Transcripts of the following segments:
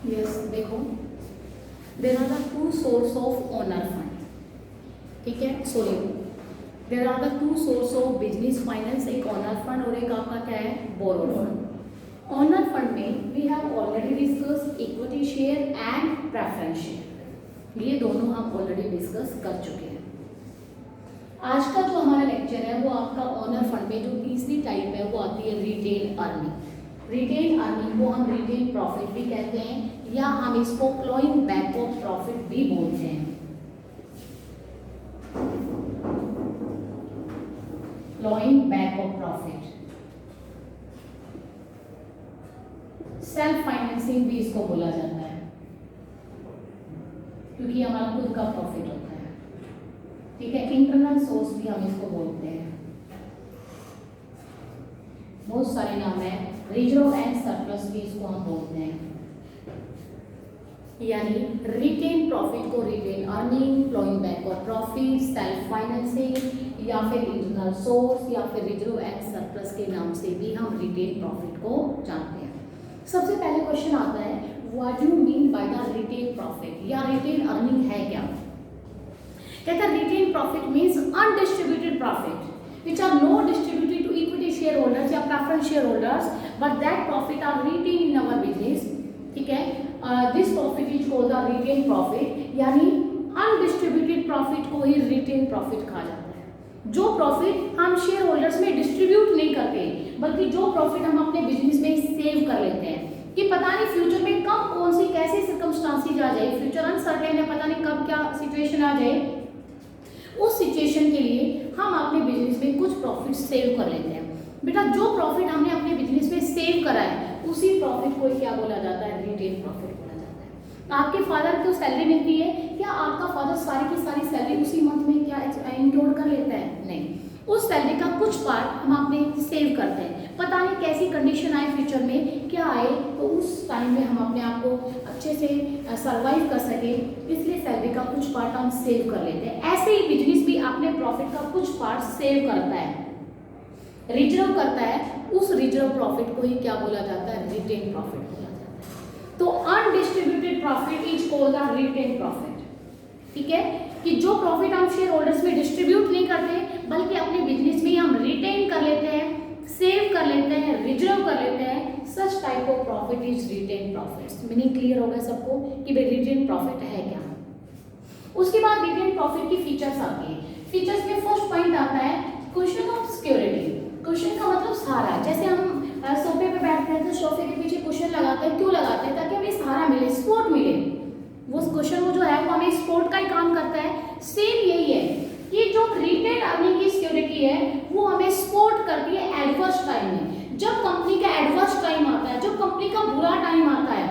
Yes देखो, there are the two source of owner fund, ठीक है, sorry, there are the two source of business finance, एक owner fund और एक आपका क्या है, बोरोड फंड। ओनर फंड में we have already discuss equity share and preference share, ये दोनों हम ऑलरेडी डिस्कस कर चुके हैं। आज का जो हमारा लेक्चर है वो आपका ओनर फंड में जो तीसरी टाइप है वो आती है रिटेन अर्निंग। रिटेन अर्निंग को हम रिटेन प्रॉफिट भी कहते हैं या हम इसको क्लोइंग बैक ऑफ प्रॉफिट भी बोलते हैं। Ploughing back of profit, self financing भी इसको बोला जाता है क्योंकि हमारा खुद का प्रॉफिट होता है, ठीक है। इंटरनल सोर्स भी हम इसको बोलते हैं, बहुत सारे नाम है, रिजर्व एंड सरप्लस भी इसको हम बोलते हैं। यानी रिटेन प्रॉफिट को रिटेन अर्निंग, फ्लोइंग बैक और प्रॉफिट, सेल्फ फाइनेंसिंग या फिर इंटरनल सोर्स या फिर रिजर्व एंड सरप्लस के नाम से भी हम रिटेन प्रॉफिट को जानते हैं। सबसे पहले क्वेश्चन आता है, what do you mean by the retained profit या रिटेन अर्निंग है क्या? कहता है retained profit means undistributed profit which are not distributed to equity shareholders या preference shareholders but that profit are retained in our business, ठीक है। this profit is called the retained profit, यानी undistributed profit को ही retain profit कहा जाता है। जो profit हम शेयर होल्डर्स में डिस्ट्रीब्यूट नहीं करते बल्कि जो प्रॉफिट हम अपने बिजनेस में सेव कर लेते हैं कि पता नहीं फ्यूचर में कब कौन सी कैसी सर्कमस्टांसेस आ जाए, फ्यूचर अनसर्टेन है, पता नहीं कब क्या सिचुएशन आ जाए, उस सिचुएशन के लिए हम अपने बिजनेस में कुछ प्रॉफिट सेव कर लेते हैं। बेटा जो प्रॉफिट हमने अपने बिजनेस में सेव करा है उसी प्रॉफिट को क्या बोला जाता है, रिटेन प्रॉफिट बोला जाता है। आपके फादर को सैलरी मिलती है, क्या आपका फादर सारी की सारी सैलरी उसी मंथ में क्या इंक्लूड कर लेता है? नहीं, उस सैलरी का कुछ पार्ट हम अपने सेव करते हैं। पता नहीं कैसी कंडीशन आए फ्यूचर में, क्या आए, तो उस टाइम में हम अपने आप को अच्छे से सर्वाइव कर सके, इसलिए सैलरी का कुछ पार्ट हम सेव कर लेते हैं। ऐसे ही बिजनेस भी अपने प्रॉफिट का कुछ पार्ट सेव करता है, रिजर्व करता है, उस रिजर्व प्रॉफिट को ही क्या बोला जाता है, रिटेन प्रॉफिट बोला जाता है। तो undistributed profit is called the retained profit, ठीक है, कि जो प्रॉफिट हम शेयर होल्डर्स में डिस्ट्रीब्यूट नहीं करते बल्कि अपने बिजनेस में ही हम रिटेन कर लेते हैं, सेव कर लेते हैं, रिजर्व कर लेते हैं, such type of profit is retained profit. Meaning clear हो गया सबको कि भाई रिटेन प्रॉफिट है क्या। उसके बाद रिटेन प्रॉफिट की फीचर्स आती है। फीचर्स में फर्स्ट पॉइंट आता है क्वेश्चन ऑफ सिक्योरिटी। क्वेश्चन का मतलब सहारा, जैसे हम सोफे पे बैठते हैं तो सोफे के पीछे क्वेश्चन लगाते हैं, क्यों लगाते हैं? ताकि हमें सहारा मिले, सपोर्ट मिले। वो क्वेश्चन वो जो है वो हमें सपोर्ट का ही काम करता है। सेम यही है कि जो रिटेन अर्निंग की सिक्योरिटी है वो हमें सपोर्ट करती है एडवर्स टाइम में। जब कंपनी का एडवर्स टाइम आता है, जब कंपनी का बुरा टाइम आता है,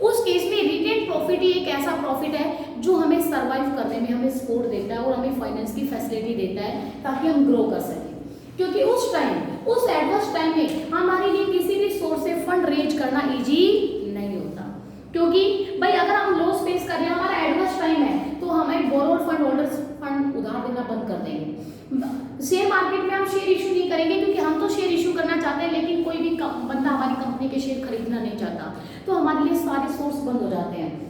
उस केस में रिटेन प्रॉफिट ही एक ऐसा प्रॉफिट है जो हमें सर्वाइव करने में हमें सपोर्ट देता है और हमें फाइनेंस की फैसिलिटी देता है ताकि हम ग्रो कर सकें। क्योंकि उस टाइम, उस एडवर्स टाइम में हमारे लिए किसी भी सोर्स से फंड रेज करना इजी नहीं होता, क्योंकि भाई अगर हम लॉस फेस कर रहे हैं, हमारा एडवर्स टाइम है, तो हमें बोरोड फंड होल्डर्स फंड उधार देना बंद कर देंगे। शेयर मार्केट में हम शेयर इशू नहीं करेंगे क्योंकि हम तो शेयर इशू करना चाहते हैं लेकिन कोई भी बंदा हमारी कंपनी के शेयर खरीदना नहीं चाहता, तो हमारे लिए सारे सोर्स बंद हो जाते हैं।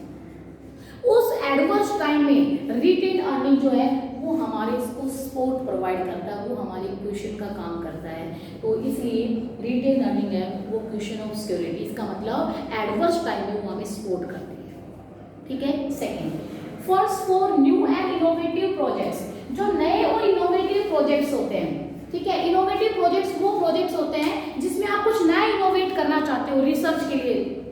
उस एडवर्स टाइम में रिटेन अर्निंग जो है वो हमारे इसको सपोर्ट प्रोवाइड करता है, वो हमारे क्वेश्चन का काम करता है। तो इसलिए रिटेन अर्निंग है वो क्वेश्चन ऑफ सिक्योरिटी, इसका मतलब एडवर्स टाइम में वो हमें सपोर्ट करती है, ठीक है। Second, funds for new and innovative projects, जो नए और इनोवेटिव प्रोजेक्ट्स होते हैं, ठीक है। इनोवेटिव प्रोजेक्ट्स वो प्रोजेक्ट्स होते हैं जिसमें आप कुछ नया इनोवेट करना चाहते हो रिसर्च के लिए।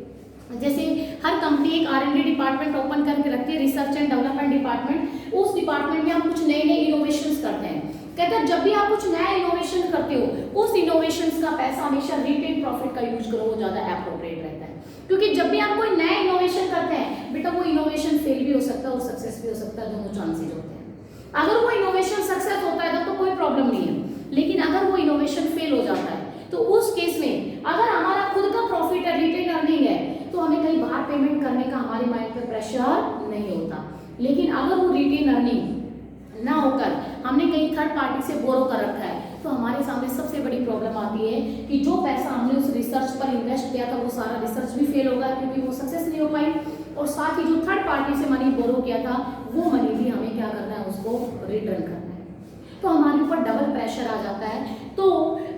जैसे हर कंपनी एक R&D डिपार्टमेंट ओपन करके रखती है, रिसर्च एंड डेवलपमेंट डिपार्टमेंट। उस डिपार्टमेंट में हम कुछ नए नए इनोवेशंस करते हैं। कहते हैं जब भी आप कुछ नया इनोवेशन करते हो उस इनोवेशंस का पैसा हमेशा रिटेन प्रॉफिट का यूज करो, वो ज्यादा एप्रोप्रिएट रहता है। क्योंकि जब भी आप कोई नया इनोवेशन करते हैं बेटा, वो इनोवेशन फेल भी हो सकता है और सक्सेस भी हो सकता है, दोनों चांसेस होते हैं। अगर वो इनोवेशन सक्सेस होता है तब तो कोई प्रॉब्लम नहीं है, लेकिन अगर वो इनोवेशन फेल हो जाता है तो उस केस में अगर हमारा खुद का प्रॉफिट है, रिटेन अर्निंग है, तो हमें कहीं बाहर पेमेंट करने का हमारे माइंड पे प्रेशर नहीं होता। लेकिन अगर वो रिटेन अर्निंग ना होकर हमने कहीं थर्ड पार्टी से बोरो कर रखा है तो हमारे सामने सबसे बड़ी प्रॉब्लम आती है कि जो पैसा हमने उस रिसर्च पर इन्वेस्ट इन्वेस्ट किया था वो सारा रिसर्च भी फेल होगा क्योंकि वो सक्सेस नहीं हो पाई, और साथ ही जो थर्ड पार्टी से मनी बोरो किया था वो मनी भी हमें क्या करना है, उसको रिटर्न करना है। तो हमारे ऊपर डबल प्रेशर आ जाता है। तो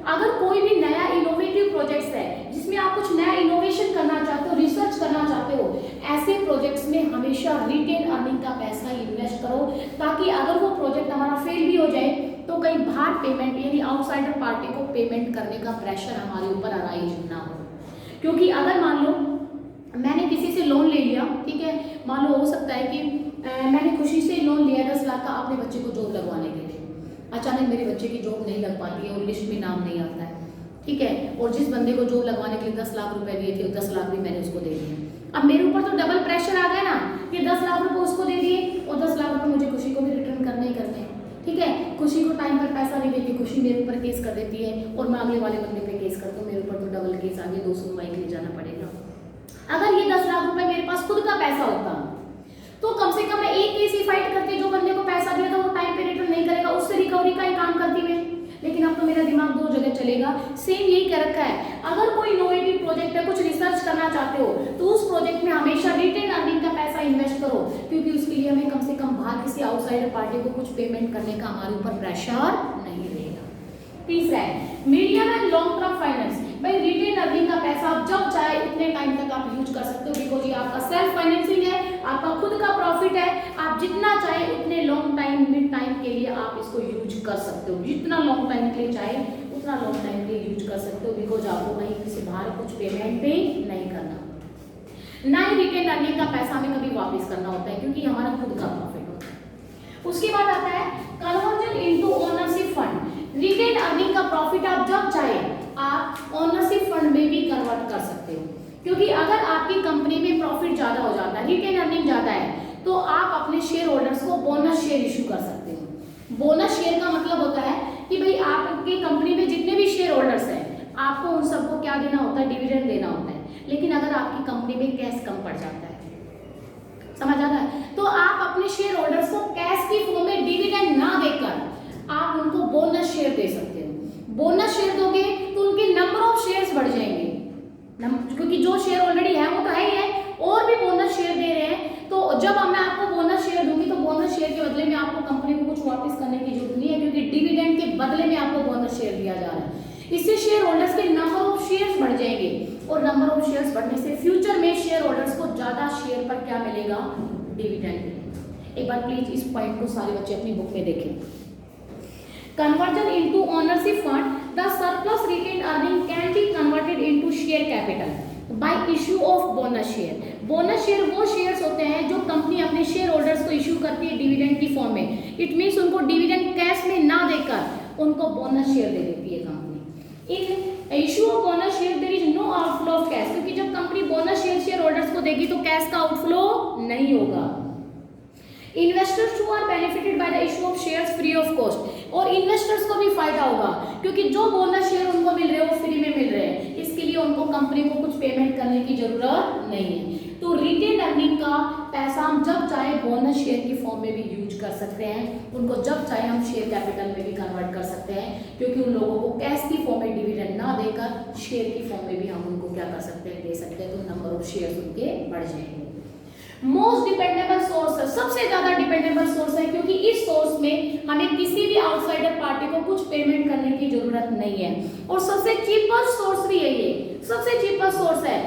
अगर कोई भी नया इनोवेटिव प्रोजेक्ट्स है जिसमें आप कुछ नया इनोवेशन करना चाहते हो, रिसर्च करना चाहते हो, ऐसे प्रोजेक्ट्स में हमेशा रिटेन अर्निंग का पैसा इन्वेस्ट करो, ताकि अगर वो प्रोजेक्ट हमारा फेल भी हो जाए तो कहीं बाहर पेमेंट यानी आउटसाइडर पार्टी को पेमेंट करने का प्रेशर हमारे ऊपर अराइज ना हो। क्योंकि अगर मान लो मैंने किसी से लोन ले लिया, ठीक है, मान लो हो सकता है कि मैंने खुशी से लोन लिया 10 लाख का अपने बच्चे को जॉब लगवाने के लिए, अचानक मेरे बच्चे की जॉब नहीं लग पाती है और लिस्ट में नाम नहीं आता है, ठीक है, और जिस बंदे को जॉब लगवाने के लिए 10 लाख रुपए दिए थे 10 लाख भी मैंने उसको दे दिए। अब मेरे ऊपर तो डबल प्रेशर आ गया ना कि 10 लाख रुपए उसको दे दिए और 10 लाख रुपए मुझे खुशी को भी रिटर्न करने ही करने हैं, ठीक है। खुशी को टाइम पर पैसा नहीं देती, खुशी मेरे ऊपर केस कर देती है और मैं अगले वाले बंदे पे केस करता हूँ, मेरे ऊपर तो डबल केस आगे 2 सुनवाई के लिए जाना पड़ेगा। अगर ये 10 लाख रुपए मेरे पास खुद का पैसा होता तो कम से कम मैं एक केस ही फाइट करती, जो बंदे को पैसा दिया था वो टाइम पे रिटर्न नहीं करेगा, उससे रिकवरी का ही काम करती मैं। लेकिन अब तो मेरा दिमाग 2 जगह चलेगा। सेम यही कह रखा है, अगर कोई इनोवेटिव प्रोजेक्ट है, कुछ रिसर्च करना चाहते हो तो उस प्रोजेक्ट में हमेशा रिटेन अर्निंग का पैसा इन्वेस्ट करो, क्योंकि उसके लिए हमें कम से कम बाहर किसी आउटसाइडर पार्टी को कुछ पेमेंट करने का हमारे ऊपर प्रेशर नहीं रहेगा। तीसरा है medium and long term finance. भाई रिटेन अर्निंग का पैसा आप जब चाहे उतने टाइम तक आप यूज कर सकते हो, बिकॉज ये आपका सेल्फ फाइनेंसिंग है, आपका खुद का प्रॉफिट है, आप जितना चाहे उतने लॉन्ग टाइम के लिए आप इसको यूज कर सकते हो, जितना लॉन्ग टाइम के लिए चाहे उतना लॉन्ग टाइम के लिए यूज कर सकते हो, बिकॉज आपको कहीं किसी बाहर कुछ पेमेंट पे नहीं करना, ना ही रिटेन अर्निंग का पैसा हमें कभी वापस करना होता है क्योंकि हमारा खुद का प्रॉफिट होता है। उसके बाद आता है conversion into ownership fund. Retained earning का प्रॉफिट आप जब चाहे आप ओनरशिप फंड में भी कन्वर्ट कर सकते हो, क्योंकि अगर आपकी कंपनी में प्रॉफिट ज्यादा हो जाता है, रिटेन अर्निंग ज्यादा है, तो आप अपने शेयर होल्डर्स को बोनस शेयर इशू कर सकते हो। बोनस शेयर का मतलब होता है कि भाई आपकी कंपनी में जितने भी शेयर होल्डर्स हैं आपको उन सबको क्या देना होता है, डिविडेंड देना होता है। लेकिन अगर आपकी कंपनी में कैश कम पड़ जाता है, समझ आता है, तो आप अपने शेयर होल्डर्स को कैश की फॉर्म में डिविडेंड ना देकर आप उनको बोनस शेयर दे सकते हो। बोनस शेयर दोगे तो उनके नंबर ऑफ शेयर्स बढ़ जाएंगे, क्योंकि जो शेयर ऑलरेडी है वो तो है ही है, और भी बोनस शेयर दे रहे हैं, तो जब मैं आपको बोनस शेयर दूंगी तो बोनस शेयर के बदले में आपको कंपनी को कुछ वापस करने की जरूरत नहीं है, क्योंकि डिविडेंड के बदले में आपको बोनस शेयर दिया जा रहा है। इससे शेयर होल्डर्स के नंबर ऑफ शेयर्स बढ़ जाएंगे, और नंबर ऑफ शेयर्स बढ़ने से फ्यूचर में शेयर होल्डर्स को ज्यादा शेयर पर क्या मिलेगा, डिविडेंड मिलेगा। एक बार प्लीज इस पॉइंट को सारे बच्चे अपनी बुक में देखें। Conversion into ownership fund, the surplus retained earning can be converted into share capital by issue of bonus share. Bonus share वो शेयर्स होते हैं जो कंपनी अपने शेयर होल्डर्स को इशू करती है डिविडेंड की फॉर्म में। इट मीन्स उनको डिविडेंड कैश में ना देकर उनको बोनस शेयर दे देती है company. In issue of bonus share there is no outflow of cash, क्योंकि जब कंपनी बोनस शेयर होल्डर्स को देगी तो कैश का आउटफ्लो नहीं होगा। Investors who are benefited by the issue of shares free of cost, और इन्वेस्टर्स को भी फायदा होगा क्योंकि जो बोनस शेयर उनको मिल रहे हैं वो फ्री में मिल रहे हैं, इसके लिए उनको कंपनी को कुछ पेमेंट करने की जरूरत नहीं है। तो रिटेन अर्निंग का पैसा हम जब चाहे बोनस शेयर की फॉर्म में भी यूज कर सकते हैं, उनको जब चाहे हम शेयर कैपिटल में भी कन्वर्ट कर सकते हैं, क्योंकि उन लोगों को कैश की फॉर्म में डिविडेंड ना देकर शेयर की फॉर्म में भी हम उनको क्या कर सकते हैं, दे सकते हैं, तो नंबर ऑफ शेयर उनके बढ़ जाएंगे। मोस्ट डिपेंडेबल सोर्स है, सबसे ज्यादा डिपेंडेबल सोर्स है, क्योंकि इस सोर्स में हमें किसी भी आउटसाइडर पार्टी को कुछ पेमेंट करने की जरूरत नहीं है, और सबसे चीपेस्ट सोर्स भी है, ये सबसे चीपेस्ट सोर्स है।